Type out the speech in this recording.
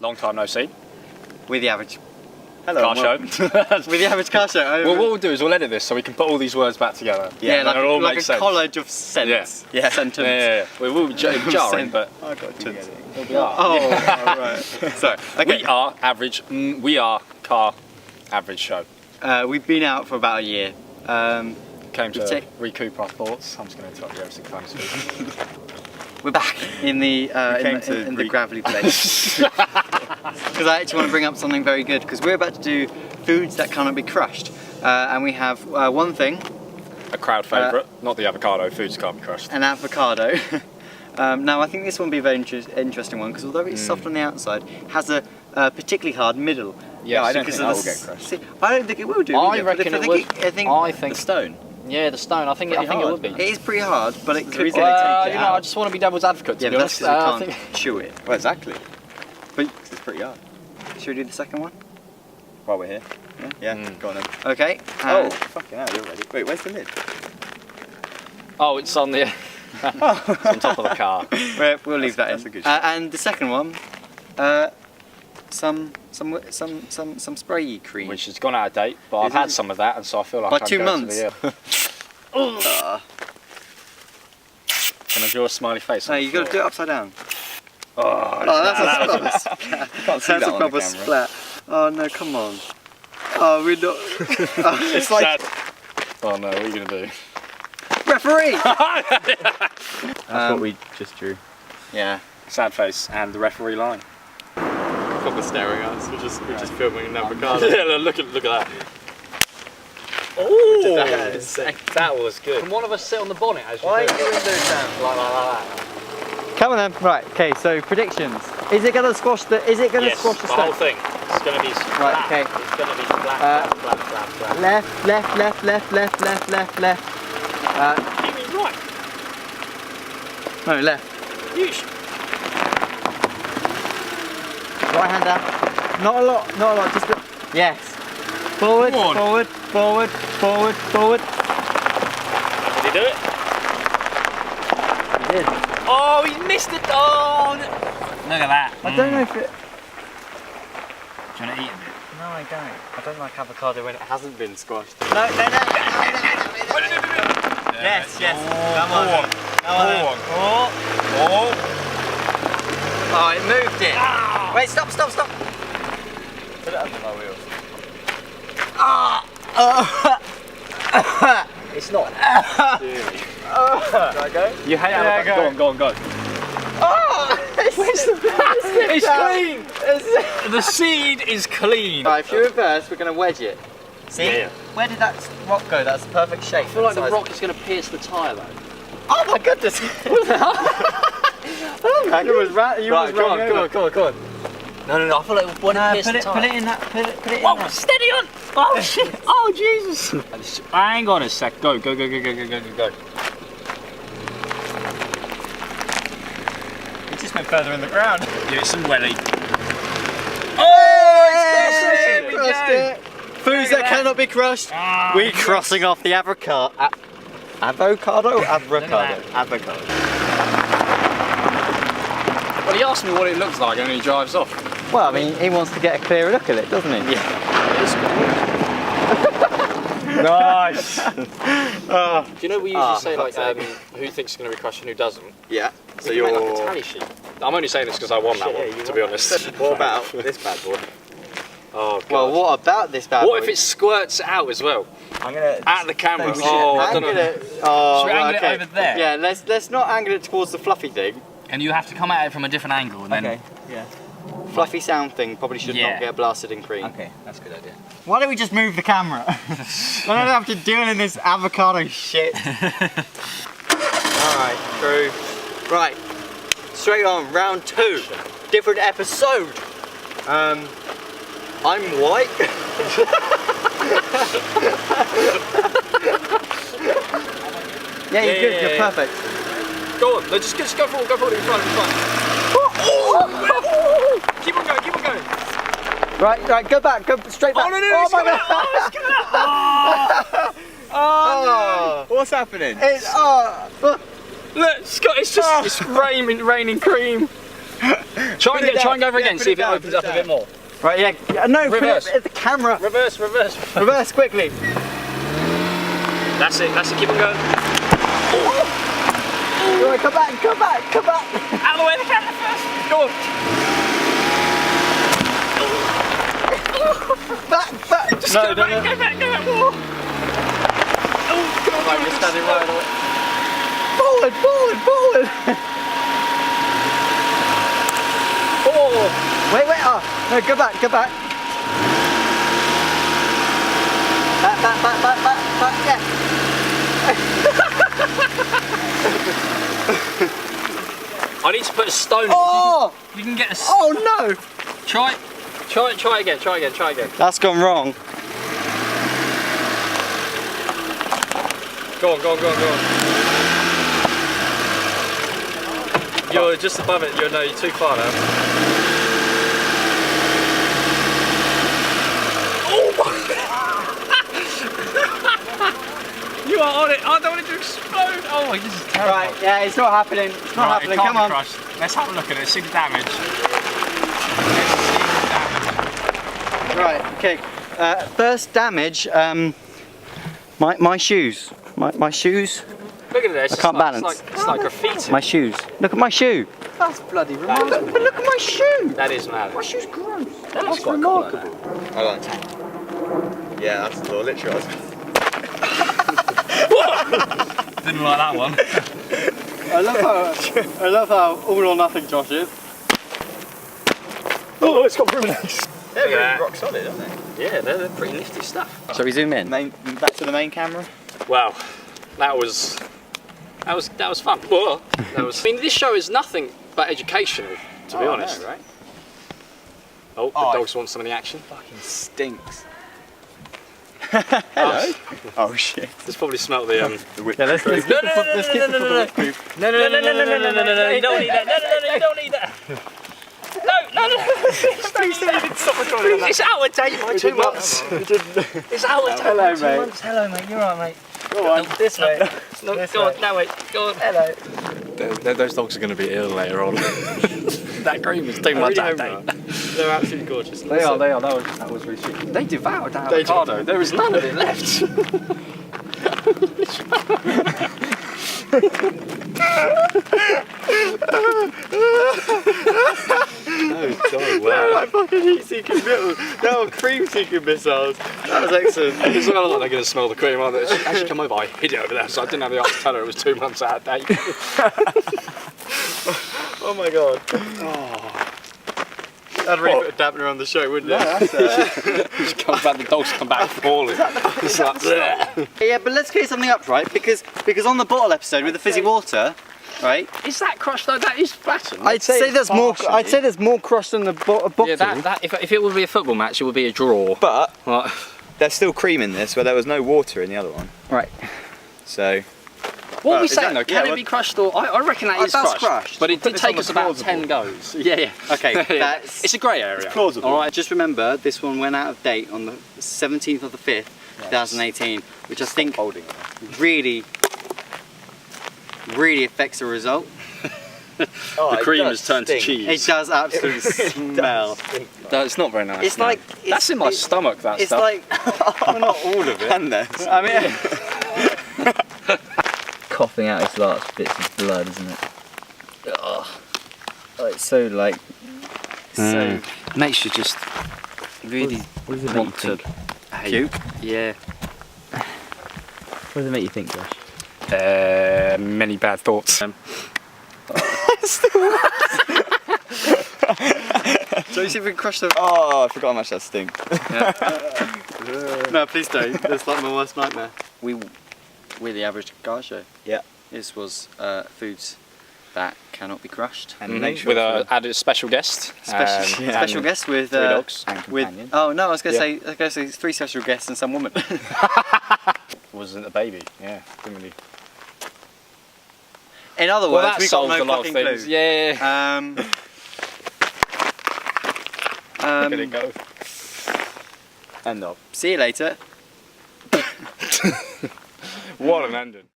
Long time no see. With the average car show. With the average car show. Well, what we'll do is we'll edit this so we can put all these words back together. Yeah, like a sense. college of sense. Yeah. Sentence. Yeah. We will be jarring, but I got to get it. we are. Oh, right. So, okay. We are average. We are car average show. We've been out for about a year. Came to recoup our thoughts. I'm just going to interrupt you every 6 times. We're back in the in the gravelly place. Because I actually want to bring up something very good, because we're about to do foods that cannot be crushed. And we have one thing. A crowd favourite, not the avocado, foods can't be crushed. An avocado. Now I think this one will be a very interesting one, because although it's soft on the outside, it has a particularly hard middle. Yeah, I don't think that will get crushed. See, I don't think it will do. I reckon it would. I think the stone. Yeah, the stone. I think it would be. It is pretty hard, but it could you know, I just want to be devil's advocate. To be honest, that's because you can't chew it. Well, exactly. But it's pretty hard. Should we do the second one? While we're here. Yeah. Go on then. Okay. Oh, fucking hell, you're ready. Wait, where's the lid? Oh, it's on the. It's on top of the car. We'll leave that in. That's a good and the second one, some spray cream. Which has gone out of date, but I've had some of that, and so I feel like by I'm 2 going months. to the Can I draw a smiley face? No, you got to do it upside down. That's a proper splat. Oh no, come on. Oh, we're not. It's like. Oh no, what are you going to do? Referee! That's what we just drew. Yeah. Sad face and the referee line. Proper staring at us. We're just filming an avocado. Yeah, look at that. Oh, That was good. Can one of us sit on the bonnet as you Why do? are your windows down? Like that. Come on then. Right. Okay. So predictions. Is it gonna squash the? Is it gonna squash the the whole stone? thing. It's going to be flat. Right, okay. It's going to be flat. Left. You mean right? No, left. You should. Right hand down. Not a lot. Just yes. Forward. Did he do it? He did. Oh, he missed it. Oh, look at that. I don't know if it. Do you want to eat a bit? No, I don't. I don't like avocado when it hasn't been squashed. No. Yes. Come on. Oh, it moved it. Ah. Wait, stop. Put it under my wheels. It's not. Can I go? You hate avocado. Go on. Oh! It's clean. The seed is clean. Right, if you reverse, we're going to wedge it. See? Yeah. Where did that rock go? That's the perfect shape. I feel like the rock is going to pierce the tyre though. Oh my goodness! What the hell? You was Go on. No, I feel like when it pierced the tyre. Put it in that. Put it Whoa, in that. steady on. Oh shit. Oh Jesus. Hang on a sec. Go. It just went further in the ground. Give it some welly. Oh, it's crushed it. Foods that cannot be crushed. We're crossing off the avocado. Avocado? Avocado. Well, he asked me what it looks like and he drives off. Well, I mean, he wants to get a clearer look at it, doesn't he? Yeah. Nice. Do you know we usually say like who thinks it's going to be crushed and who doesn't? Yeah. So you make like a tally sheet. I'm only saying this because I won that one, to be honest. What about this bad boy? Oh god. Well, what about this bad boy? What if it squirts out as well? I'm gonna At the camera. Should I don't angle know. it. Oh, Should we angle okay. it over there? Yeah, let's not angle it towards the fluffy thing. And you have to come at it from a different angle and then. Okay. Yeah. Fluffy sound thing probably should not get blasted in cream. Okay, that's a good idea. Why don't we just move the camera? I don't have to deal in this avocado shit. Alright, true. Right, straight on, round 2. Different episode. I'm white. Yeah, you're good, you're perfect. Go on, just go forward, in front. Keep on going. Right, go back, go straight back. Oh no, it's coming out. It's coming out. Oh, no. What's happening? It's Look, Scott, it's just it's raining cream. Try and go over again, see if it opens up a bit more. Right, yeah. No, Reverse. put it at the camera. Reverse. Reverse quickly. That's it, keep on going. Right, come back. Out of the way of the camera first. Go on. Back. Just go back more. Oh, God. I'm just standing right on it. Forward. Oh. Wait. Oh, no, go back. Back, yeah. I need to put a stone in. Oh! You can get a... Oh no! Try again. That's gone wrong. Go on. You're just above it. You're too far now. You are on it. I don't want it to explode. Oh, this is terrible. Right, yeah, it's not happening. It's not happening. Come on. Crushed. Let's have a look at it. See the damage. Right, okay. First damage. My shoes. My shoes. Look at this. I can't balance. It's like graffiti. My shoes. Look at my shoe. That's bloody remarkable. Look at my shoe. That is mad. My shoe's gross. That's quite remarkable. Hold on. Yeah, that's the literal. Didn't like that one. I love how all or nothing Josh is. Oh, it's got brunettes. They're really rock solid, aren't they? Yeah, they're pretty nifty stuff. Shall we zoom in? Back to the main camera. Wow, that was fun. Whoa. I mean, this show is nothing but educational, to be honest. I know, right? Oh, the dogs want some of the action. Fucking stinks. Hello. Oh shit. This probably smelt the Yeah, let's keep the whip. No, you don't need that. No, you don't need that. No. Please stop recording. It's out of date by 2 months. It's out of date by 2 months. Hello, mate. You're right, mate. Go on. This way. No, go on. No, wait. Go on. Hello. Those dogs are going to be ill later on. That cream is too much out of date. They're absolutely gorgeous. They are. That was really sweet. They devoured that avocado. There was none of it left. They're like fucking heat-seeking missiles. They're all cream-seeking missiles. That was excellent. It's not like they're going to smell the cream, are they? Actually, come over. I hid it over there, so I didn't have the art to tell her it was 2 months out of date. Oh my god. Oh. That'd really put a dampener on the show, wouldn't it? Just comes back, the dogs come back falling. It's like, Yeah, but let's clear something up, right? Because on the bottle episode with the fizzy water, right? Is that crushed though? That is flattened. I'd say there's more. I'd say there's more crushed than the bottle. Yeah, if it would be a football match, it would be a draw. But Like, there's still cream in this where there was no water in the other one. Right. So what are we is saying that- though? Can yeah, it be crushed or? I reckon that is that's crushed. crushed. But it did this on take the us about plausible. 10 goes. Yeah. Okay, that's It's a grey area. it's plausible. All All right. right. Just remember, this one went out of date on the 17th of the 5th, 2018, which I think really affects the result. oh, The cream has turned to cheese. It does absolutely smell. no, it's not very nice. It's like that's in my stomach. That It's stuff. like well, not all of it. And this. I mean, Coughing out his last bits of blood, isn't it? Oh, it's so like. So. Makes you just really What does it make want you to think? puke. Yeah. What does it make you think, Josh? Many bad thoughts. so you see if we can crush the. Oh, I forgot how much that stinks. No, please don't. That's like my worst nightmare. We're the Average Car Show. Yeah. This was foods that cannot be crushed. And make sure With a added special guest. Special guest with three dogs. And with. companion. Oh no, I was gonna say 3 special guests and some woman. Wasn't a baby. Yeah. Didn't really. In other Well, words, that we got solved no a lot of fucking things. clue. Yeah. Look at it go. End of. See you later. What an ending.